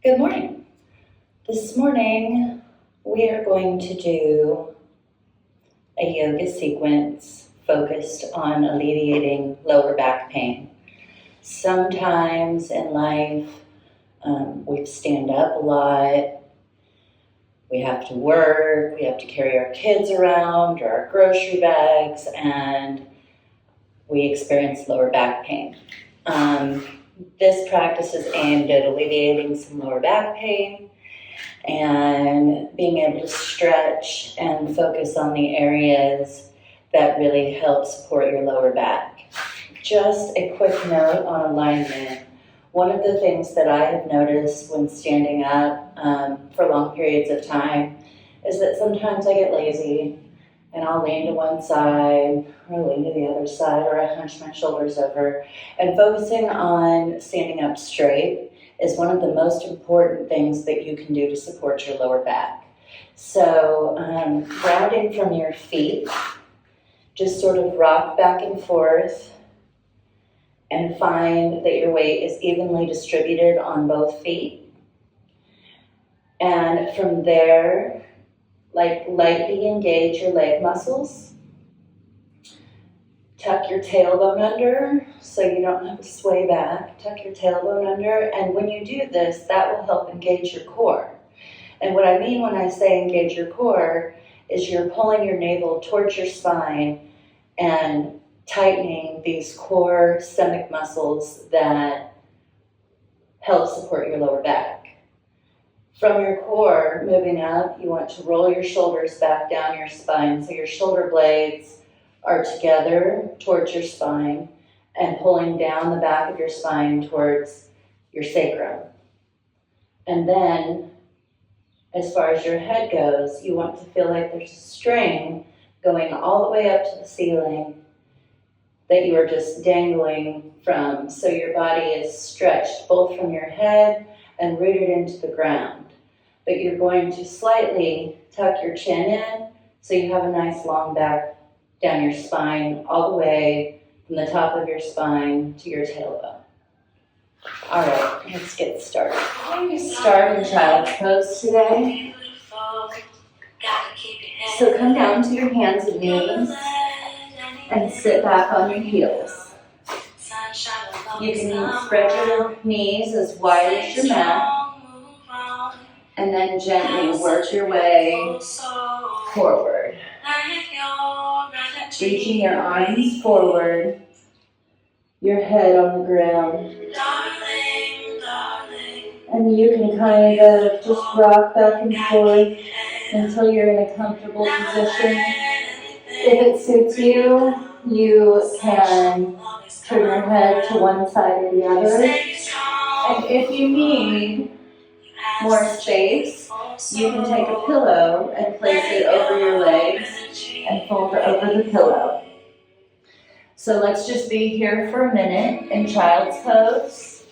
Good morning. This morning we are going to do a yoga sequence focused on alleviating lower back pain. Sometimes in life we stand up a lot, we have to work, we have to carry our kids around or our grocery bags, and we experience lower back pain. This practice is aimed at alleviating some lower back pain and being able to stretch and focus on the areas that really help support your lower back. Just a quick note on alignment. One of the things that I have noticed when standing up for long periods of time is that sometimes I get lazy and I'll lean to one side or lean to the other side, or I hunch my shoulders over. And focusing on standing up straight is one of the most important things that you can do to support your lower back. So grounding from your feet, just sort of rock back and forth and find that your weight is evenly distributed on both feet. And from there, lightly engage your leg muscles. Tuck your tailbone under so you don't have to sway back. Tuck your tailbone under, and when you do this, that will help engage your core. And what I mean when I say engage your core is you're pulling your navel towards your spine and tightening these core stomach muscles that help support your lower back. From your core, moving up, you want to roll your shoulders back down your spine so your shoulder blades are together towards your spine and pulling down the back of your spine towards your sacrum. And then, as far as your head goes, you want to feel like there's a string going all the way up to the ceiling that you are just dangling from, so your body is stretched both from your head and rooted into the ground. But you're going to slightly tuck your chin in so you have a nice long back down your spine, all the way from the top of your spine to your tailbone. All right, let's get started. We're going to start in child's pose today. So come down to your hands and knees and sit back on your heels. You can spread your knees as wide as your mat, and then gently work your way forward. Reaching your arms forward, your head on the ground. And you can kind of just rock back and forth until you're in a comfortable position. If it suits you, you can turn your head to one side or the other. And if you need more space, you can take a pillow and place it over your legs and fold over the pillow. So let's just be here for a minute in child's pose.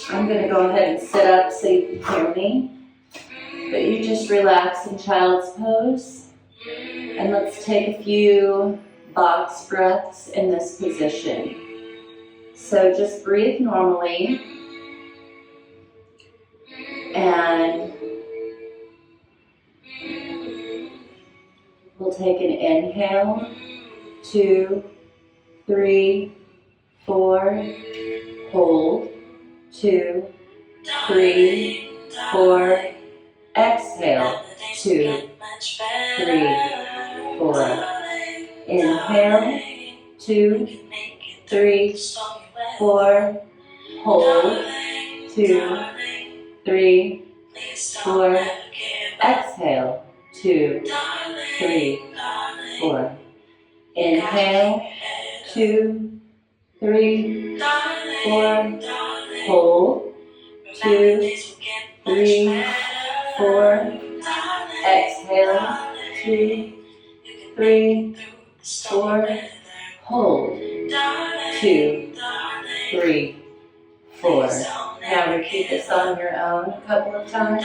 I'm going to go ahead and sit up so you can hear me. But you just relax in child's pose. And let's take a few box breaths in this position. So just breathe normally. And we'll take an inhale, 2, 3, 4, hold, 2, 3, 4, exhale, 2, 3, 4, inhale, 2, 3, 4, hold, 2, 3, 4, exhale, 2, 3, 4, inhale, 2, 3, 4, hold, 2, 3, 4, exhale, 2, 3, 4, hold, 2, 3, 4. Now repeat this on your own a couple of times.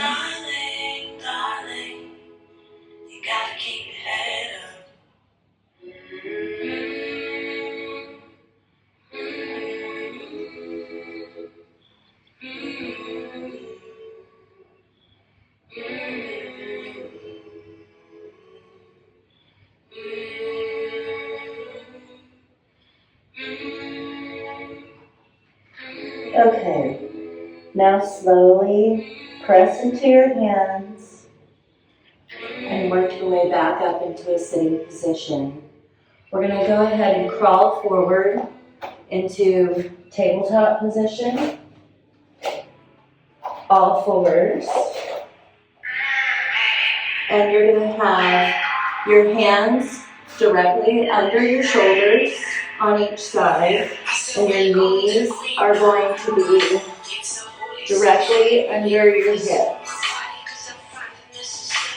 Darling, you gotta keep your head up. Okay, now slowly press into your hands and work your way back up into a sitting position. We're going to go ahead and crawl forward into tabletop position, all fours. And you're going to have your hands directly under your shoulders on each side, and your knees are going to be directly under your hips.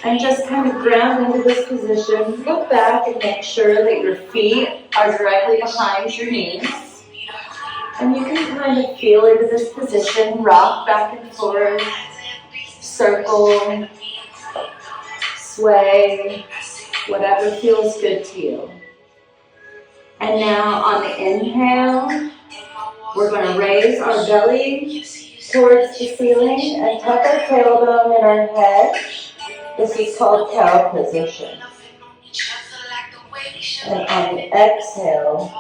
And just kind of ground into this position. Look back and make sure that your feet are directly behind your knees. And you can kind of feel into this position, rock back and forth, circle, sway, whatever feels good to you. And now on the inhale, we're going to raise our belly towards the ceiling and tuck our tailbone in our head. This is called cow position. And on the exhale,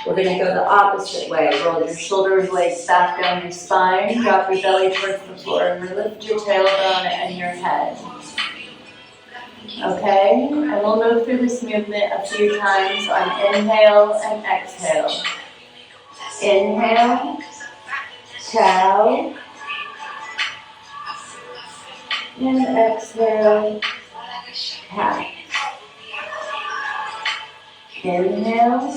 we're going to go the opposite way. Roll your shoulders, legs back down your spine, drop your belly towards the floor, and lift your tailbone and your head. Okay, and we'll move through this movement a few times on inhale and exhale. Inhale, cow, and exhale, cat. Inhale,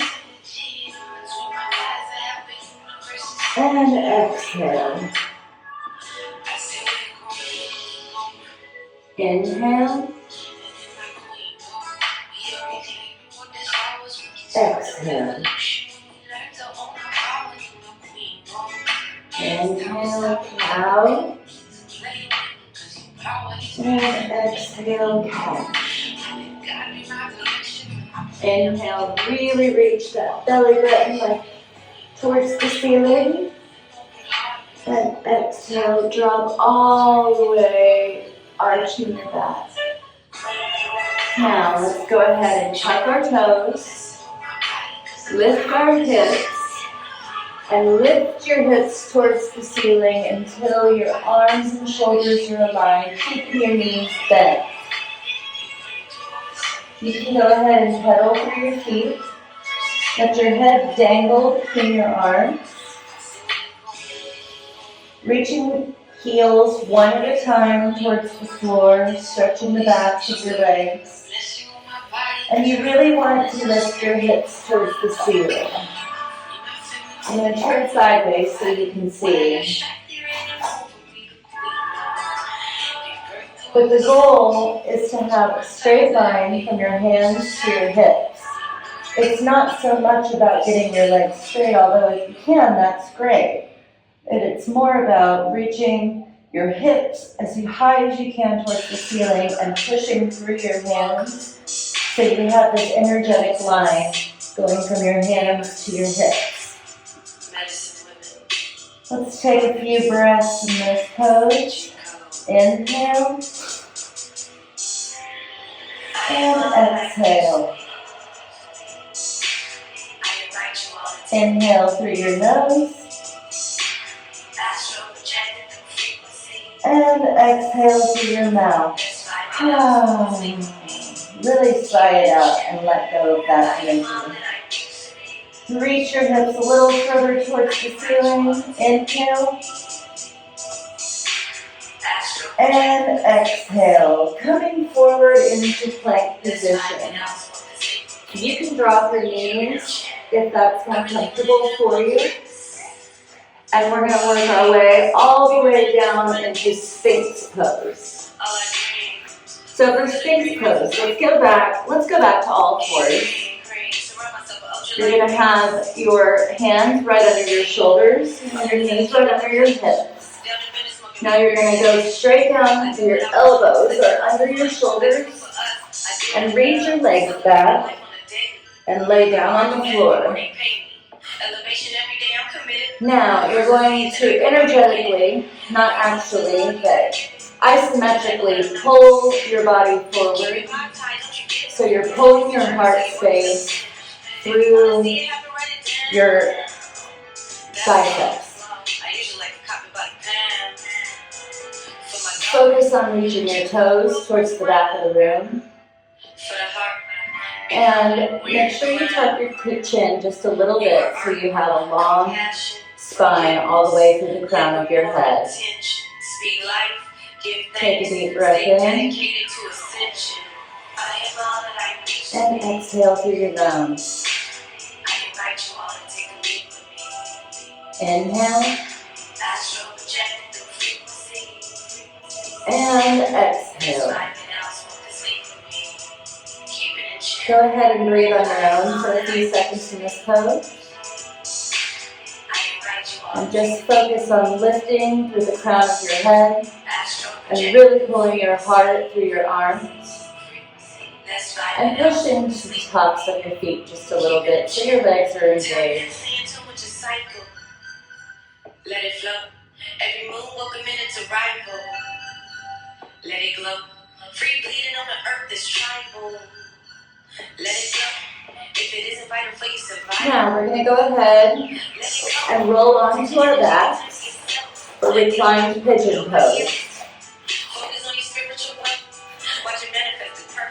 and exhale. Inhale, exhale. Inhale, cow. And exhale, cat. Inhale, really reach that belly button like towards the ceiling. And exhale, drop all the way, arching your back. Now, let's go ahead and tuck our toes, lift our hips, and lift your hips towards the ceiling until your arms and shoulders are aligned, keeping your knees bent. You can go ahead and pedal through your feet. Let your head dangle between your arms. Reaching heels one at a time towards the floor, stretching the backs of your legs. And you really want to lift your hips towards the ceiling. I'm going to turn sideways so you can see. But the goal is to have a straight line from your hands to your hips. It's not so much about getting your legs straight, although if you can, that's great. It's more about reaching your hips as high as you can towards the ceiling and pushing through your hands so you have this energetic line going from your hands to your hips. Let's take a few breaths in this pose. Inhale and exhale. Inhale through your nose and exhale through your mouth. Really sigh it out and let go of that energy. Reach your hips a little further towards the ceiling. Inhale. And exhale. Coming forward into plank position. You can drop your knees if that's more comfortable for you. And we're going to work our way all the way down into Sphinx pose. So for Sphinx pose, let's go back to all fours. You're going to have your hands right under your shoulders and your knees right under your hips. Now you're going to go straight down to your elbows or under your shoulders and reach your legs back and lay down on the floor. Now you're going to energetically, not actually, but isometrically pull your body forward. So you're pulling your heart space through your biceps. Focus on reaching your toes towards the back of the room. And make sure you tuck your chin just a little bit so you have a long spine all the way through the crown of your head. Take a deep breath in. And exhale through your nose. Inhale. And exhale. Go ahead and breathe on your own for a few seconds in this pose. And just focus on lifting through the crown of your head and really pulling your heart through your arms. And pushing to the tops of your feet just a little bit so your legs are engaged. Let it flow. Every moon woke a minute to rival. Let it glow. Free bleeding on the earth is tribal. Let it go. If it isn't vital for you, survive. Now we're going to go ahead and roll onto our backs for reclined pigeon pose.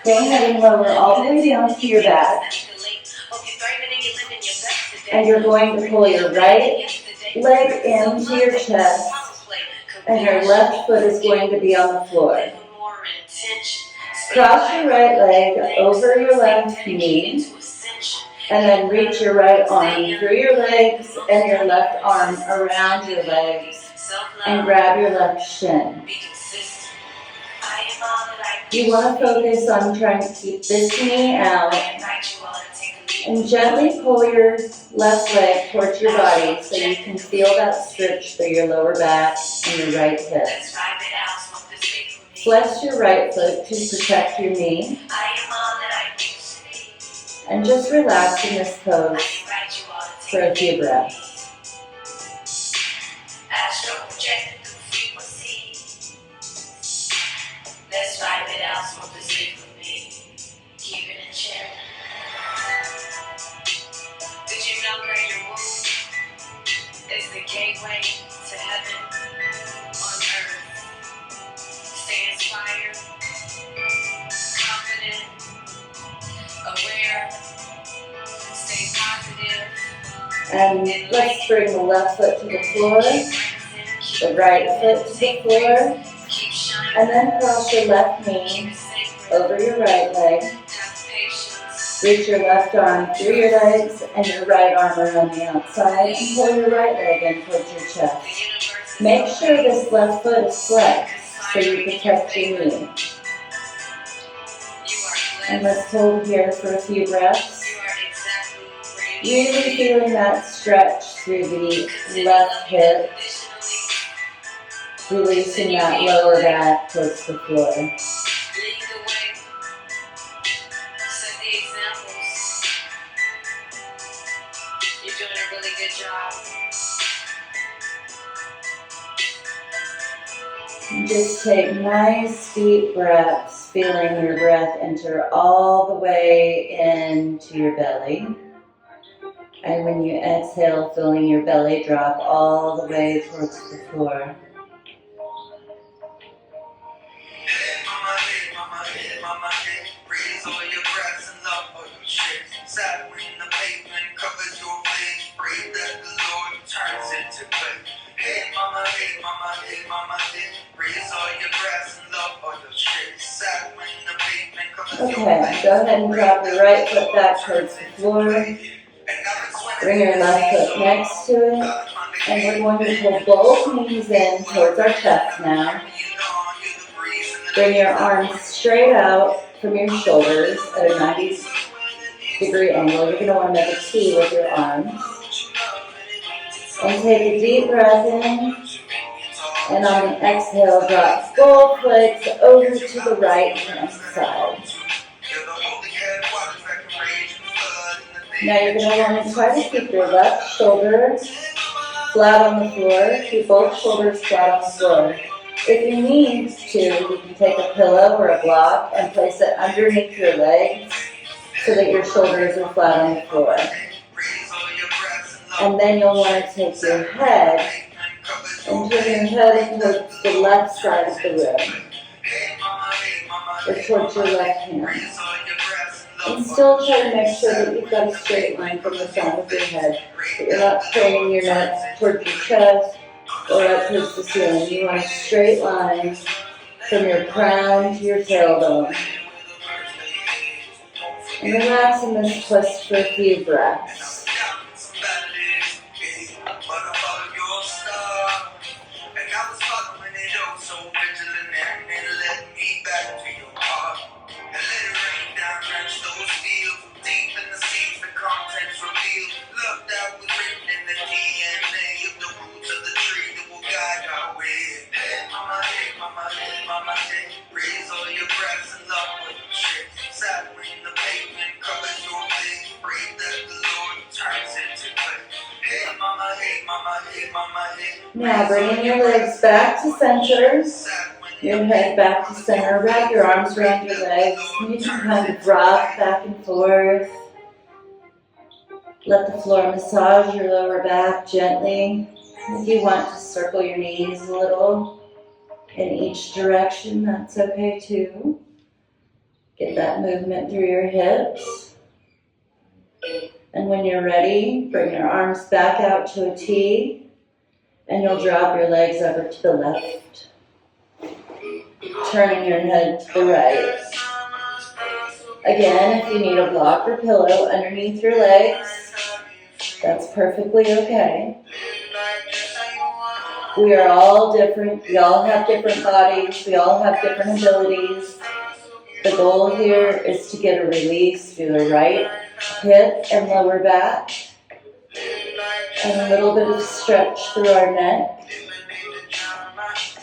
Go ahead and lower all the way down to your back. And you're going to pull your right leg into your chest. And your left foot is going to be on the floor. Cross your right leg over your left knee. And then reach your right arm through your legs and your left arm around your legs. And grab your left shin. You want to focus on trying to keep this knee out. And gently pull your left leg towards your body so you can feel that stretch through your lower back and your right hip. Flex your right foot to protect your knee. And just relax in this pose for a few breaths. Let's vibe it out, smoke the sleep with me. Keep it in check. Did you know that your womb is the gateway to heaven on earth? Stay inspired, confident, aware, stay positive. And let's bring the left foot to the floor, the right foot to the floor. And then cross your left knee over your right leg. Reach your left arm through your legs and your right arm around the outside and pull your right leg in towards your chest. Make sure this left foot is flexed so you protect your knee. And let's hold here for a few breaths. Really feeling that stretch through the left hip. Releasing that lower back towards the floor. Lead the way. Set the examples. You're doing a really good job. Just take nice deep breaths, feeling your breath enter all the way into your belly. And when you exhale, feeling your belly drop all the way towards the floor. Okay, go ahead and drop your right foot back towards the floor. Bring your left foot next to it. And we're going to pull both knees in towards our chest now. Bring your arms straight out from your shoulders at a 90-degree angle. You're going to want to make a T with your arms. And take a deep breath in. And on the exhale, drop both legs over to the right hand side. Now you're going to want to try to keep your left shoulder flat on the floor. Keep both shoulders flat on the floor. If you need to, you can take a pillow or a block and place it underneath your legs so that your shoulders are flat on the floor. And then you'll want to take your head And turn your head towards the left side of the room, or towards your left hand. And still try to make sure that you've got a straight line from the front of your head, that you're not craning your neck towards your chest or up towards the ceiling. You want a straight line from your crown to your tailbone. And relax in this twist for a few breaths. Now bringing your legs back to center, your head back to center, wrap your arms around your legs, and you can kind of rock back and forth. Let the floor massage your lower back gently. If you want to circle your knees a little in each direction, that's okay too. Get that movement through your hips. And when you're ready, bring your arms back out to a T. And you'll drop your legs over to the left, turning your head to the right. Again, if you need a block or pillow underneath your legs, that's perfectly okay. We are all different. We all have different bodies. We all have different abilities. The goal here is to get a release through the right hip and lower back. And a little bit of stretch through our neck.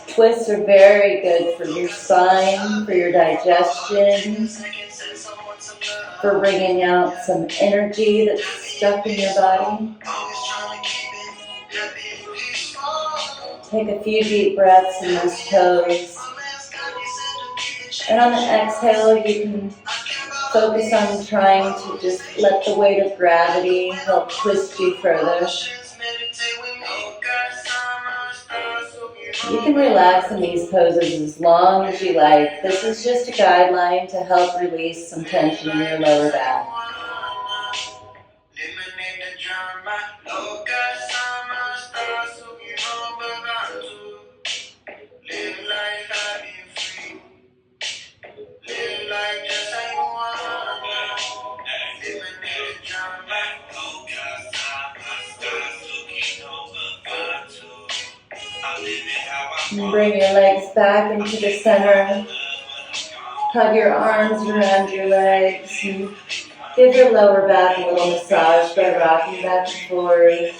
Twists are very good for your spine, for your digestion, for bringing out some energy that's stuck in your body. Take a few deep breaths in those toes. And on the exhale, you can focus on trying to just let the weight of gravity help twist you further. You can relax in these poses as long as you like. This is just a guideline to help release some tension in your lower back. And bring your legs back into the center. Hug your arms around your legs. And give your lower back a little massage by rocking back and forth.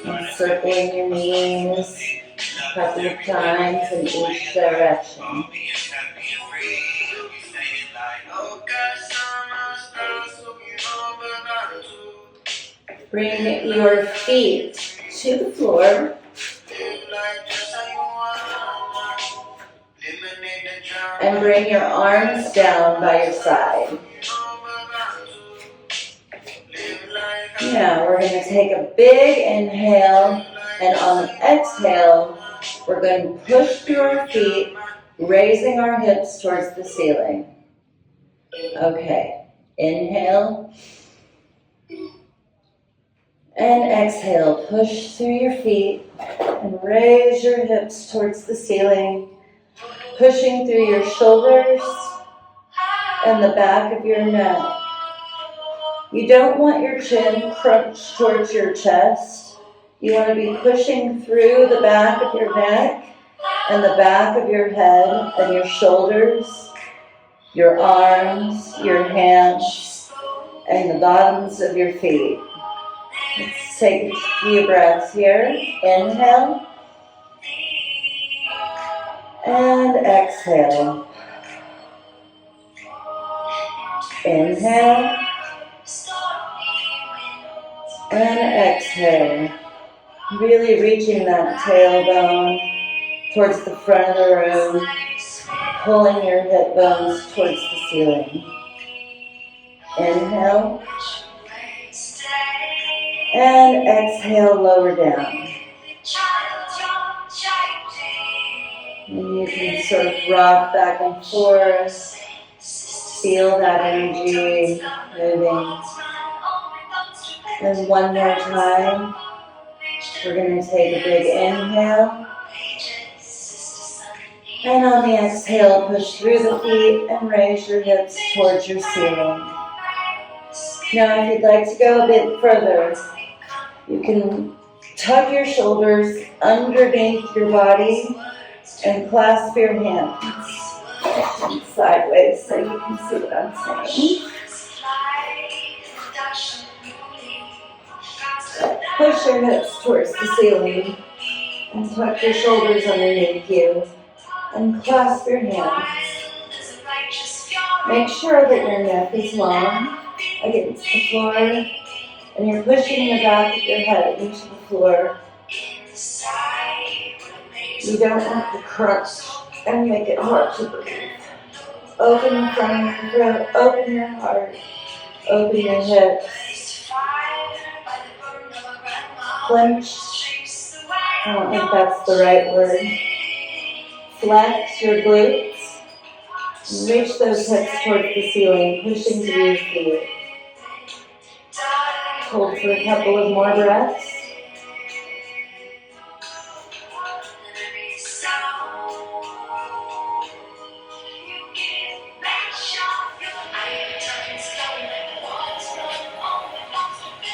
And circling your knees a couple of times in each direction. Bring your feet to the floor. And bring your arms down by your side. Now we're going to take a big inhale, and on the exhale, we're going to push through our feet, raising our hips towards the ceiling. Okay, inhale. And exhale, push through your feet and raise your hips towards the ceiling, pushing through your shoulders and the back of your neck. You don't want your chin crunched towards your chest. You want to be pushing through the back of your neck and the back of your head and your shoulders, your arms, your hands, and the bottoms of your feet. Let's take a few breaths here. Inhale. And exhale. Inhale. And exhale. Really reaching that tailbone towards the front of the room, pulling your hip bones towards the ceiling. Inhale. And exhale, lower down. You can sort of rock back and forth. Feel that energy moving. And one more time, we're going to take a big inhale. And on the exhale, push through the feet and raise your hips towards your ceiling. Now, if you'd like to go a bit further, you can tuck your shoulders underneath your body and clasp your hands sideways so you can see what I'm saying. Push your hips towards the ceiling and tuck your shoulders underneath you and clasp your hands. Make sure that your neck is long against the floor and you're pushing the back of your head into the floor. You don't want to crunch and make it hard to breathe. Open the front of your throat, open your heart, open your hips. Clench. I don't think that's the right word. Flex your glutes. Reach those hips towards the ceiling, pushing through your feet. Hold for a couple of more breaths.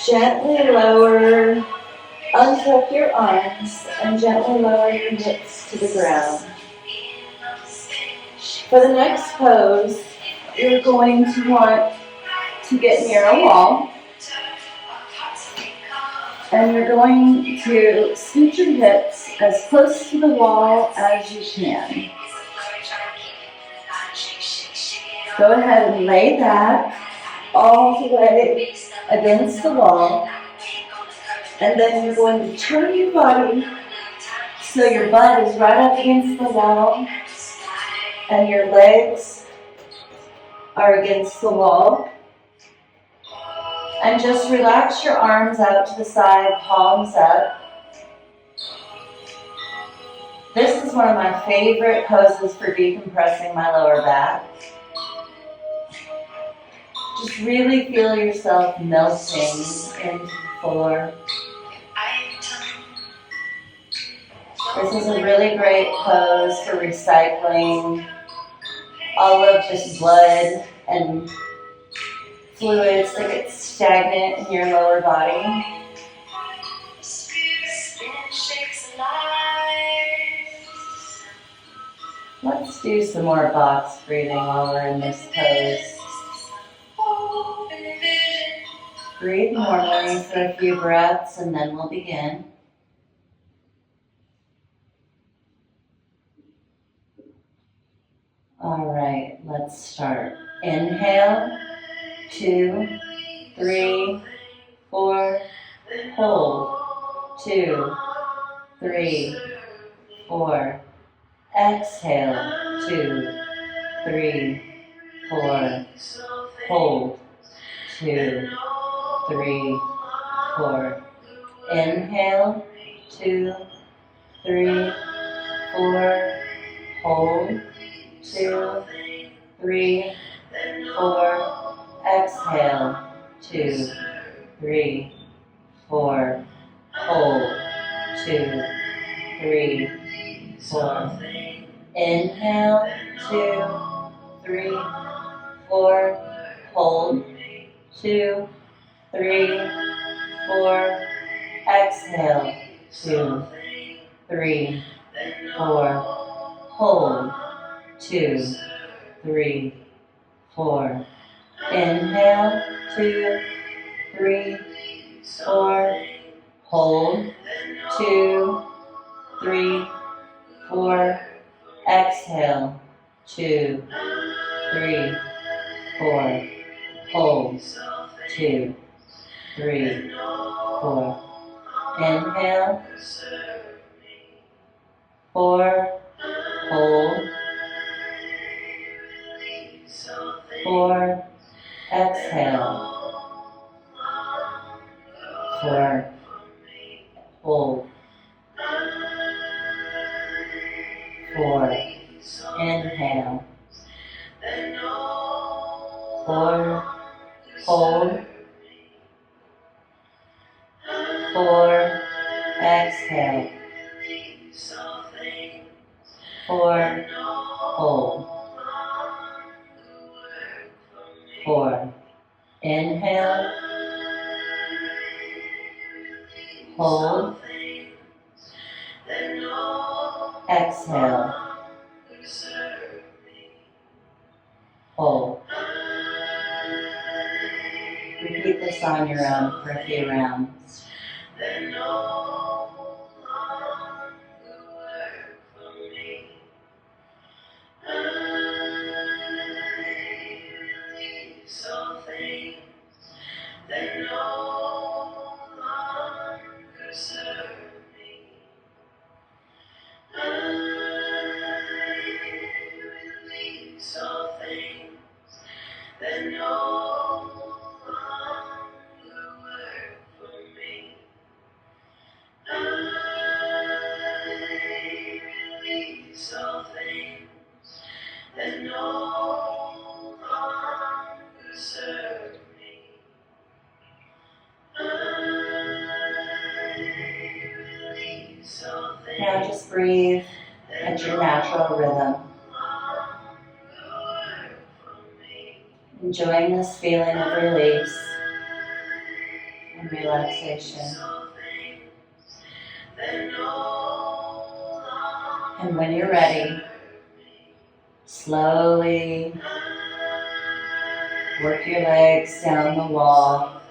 Gently lower, untuck your arms, and gently lower your hips to the ground. For the next pose, you're going to want to get near a wall. And you're going to scoot your hips as close to the wall as you can. Go ahead and lay back all the way against the wall. And then you're going to turn your body so your butt is right up against the wall and your legs are against the wall. And just relax your arms out to the side, palms up. This is one of my favorite poses for decompressing my lower back. Just really feel yourself melting into the floor. This is a really great pose for recycling all of this blood and fluids that get stagnant in your lower body. Let's do some more box breathing while we're in this pose. Breathe normally for a few breaths and then we'll begin. All right, let's start. Inhale, 2, 3, 4, hold, 2, 3, 4, exhale, 2, 3, 4, hold, 2, 3, 4, inhale, 2, 3, 4, hold, 2, 3, 4, exhale, 2, 3, 4, hold, 2, 3, 4, inhale, 2, 3, 4, hold, 2, 3, 4, exhale, 2, 3, 4, hold, 2, 3, 4, inhale, 2, 3, 4, hold, 2, 3, 4, exhale, 2, 3, 4, hold, 2, 3, 4, inhale, 4, hold, 4, exhale, 4, hold, 4, Inhale. 4. Hold. 4. Exhale. 4. Hold. 4. Inhale. Hold. Exhale. Hold. Repeat this on your own for a few rounds. Now just breathe at your natural rhythm. Enjoying this feeling of release and relaxation. And when you're ready, slowly work your legs down the wall,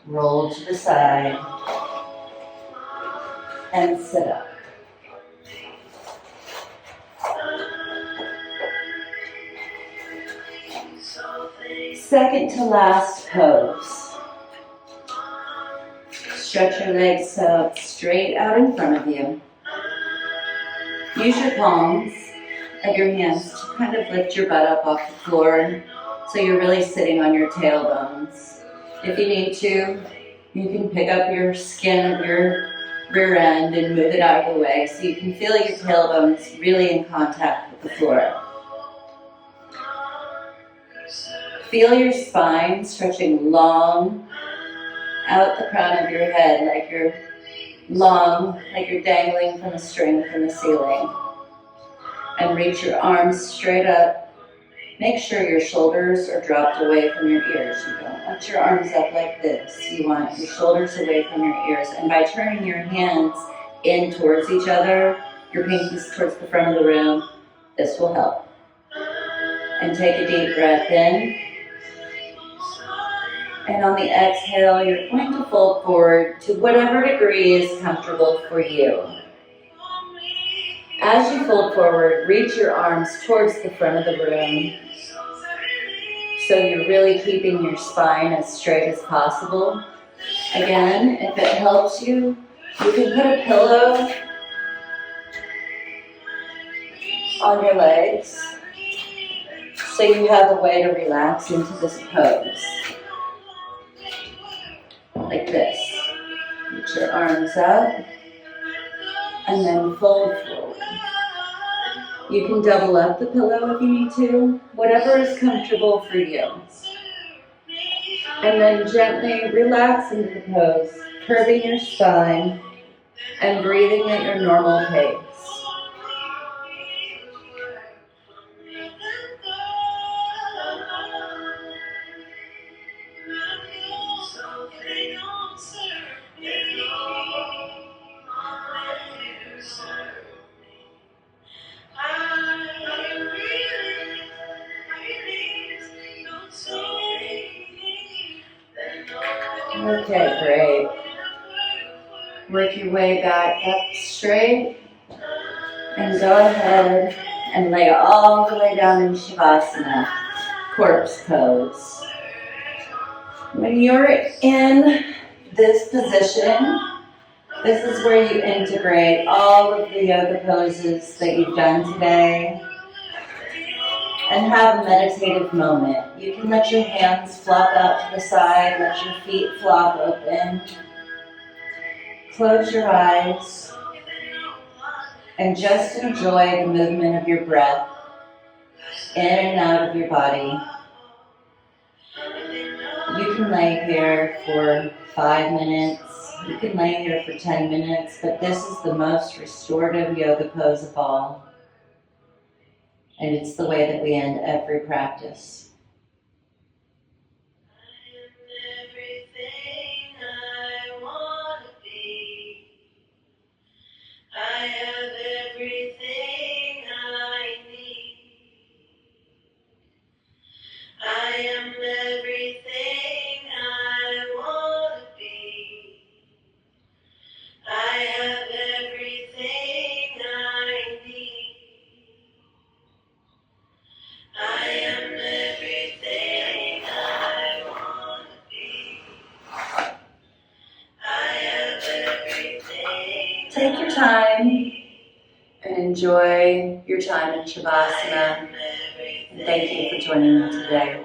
roll to the side, and sit up. Second to last pose. Stretch your legs out straight out in front of you. Use your palms of your hands to kind of lift your butt up off the floor so you're really sitting on your tailbones. If you need to, you can pick up your skin of your rear end and move it out of the way so you can feel your tailbones really in contact with the floor. Feel your spine stretching long out the crown of your head like you're long, like you're dangling from a string from the ceiling. And reach your arms straight up. Make sure your shoulders are dropped away from your ears. You don't want your arms up like this. You want your shoulders away from your ears. And by turning your hands in towards each other, your pinkies towards the front of the room, this will help. And take a deep breath in. And on the exhale, you're going to fold forward to whatever degree is comfortable for you. As you fold forward, reach your arms towards the front of the room. So you're really keeping your spine as straight as possible. Again, if it helps you, you can put a pillow on your legs so you have a way to relax into this pose. Like this. Reach your arms up and then fold forward. You can double up the pillow if you need to, whatever is comfortable for you. And then gently relax into the pose, curving your spine and breathing at your normal pace. Okay, great. Work your way back up straight and go ahead and lay all the way down in Shavasana, corpse pose. When you're in this position, this is where you integrate all of the yoga poses that you've done today and have a meditative moment. You can let your hands flop out to the side, let your feet flop open. Close your eyes And just enjoy the movement of your breath in and out of your body. You can lay here for 5 minutes. You can lay here for 10 minutes, but this is the most restorative yoga pose of all. And it's the way that we end every practice. I have everything I need. I am everything I want to be. I have everything I need. I am everything I want to be. I have everything. Take your time and enjoy your time in Shavasana. And thank you for joining me today.